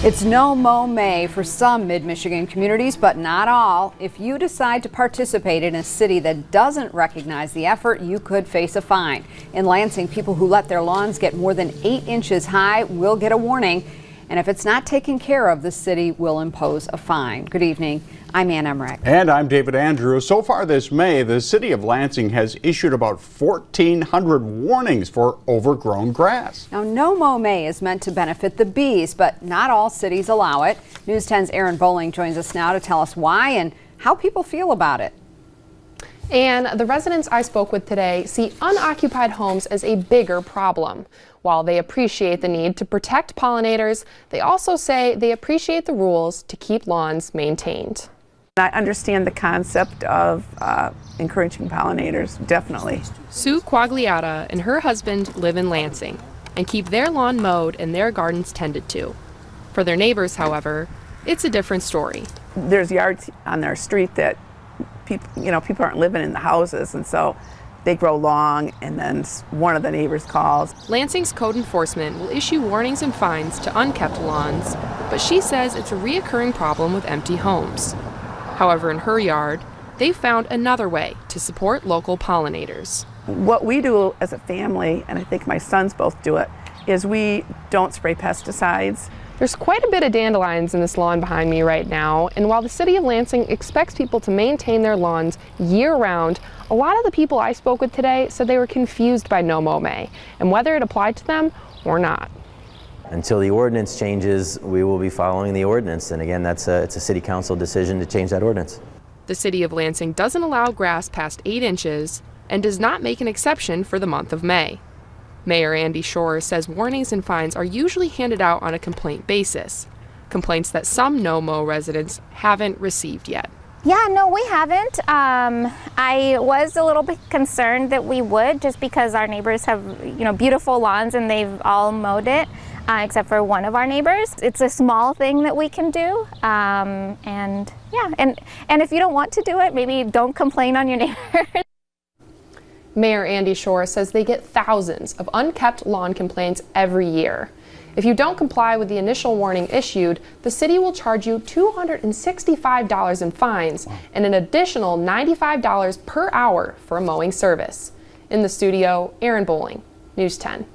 It's No Mow May for some mid-Michigan communities, but not all. If you decide to participate in a city that doesn't recognize the effort, you could face a fine. In Lansing, people who let their lawns get more than 8 inches high will get a warning. And if it's not taken care of, the city will impose a fine. Good evening. I'm Ann Emmerich. And I'm David Andrews. So far this May, the city of Lansing has issued about 1,400 warnings for overgrown grass. Now, No Mow May is meant to benefit the bees, but not all cities allow it. News 10's Aaron Bowling joins us now to tell us why and how people feel about it. And the residents I spoke with today see unoccupied homes as a bigger problem. While they appreciate the need to protect pollinators, they also say they appreciate the rules to keep lawns maintained. I understand the concept of encouraging pollinators, definitely. Sue Quagliata and her husband live in Lansing and keep their lawn mowed and their gardens tended to. For their neighbors, however, it's a different story. There's yards on their street that people aren't living in the houses, and so they grow long, and then one of the neighbors calls. Lansing's code enforcement will issue warnings and fines to unkept lawns, but she says it's a reoccurring problem with empty homes. However, in her yard, they've found another way to support local pollinators. What we do as a family, and I think my sons both do it, is we don't spray pesticides. There's quite a bit of dandelions in this lawn behind me right now, and while the city of Lansing expects people to maintain their lawns year-round, a lot of the people I spoke with today said they were confused by No Mow May and whether it applied to them or not. Until the ordinance changes, we will be following the ordinance, and again, it's a city council decision to change that ordinance. The city of Lansing doesn't allow grass past 8 inches and does not make an exception for the month of May. Mayor Andy Shore says warnings and fines are usually handed out on a complaint basis, complaints that some No Mow residents haven't received yet. Yeah, no, we haven't. I was a little bit concerned that we would, just because our neighbors have, beautiful lawns and they've all mowed it, except for one of our neighbors. It's a small thing that we can do, and if you don't want to do it, maybe don't complain on your neighbors. Mayor Andy Shore says they get thousands of unkept lawn complaints every year. If you don't comply with the initial warning issued, the city will charge you $265 in fines and an additional $95 per hour for a mowing service. In the studio, Aaron Bowling, News 10.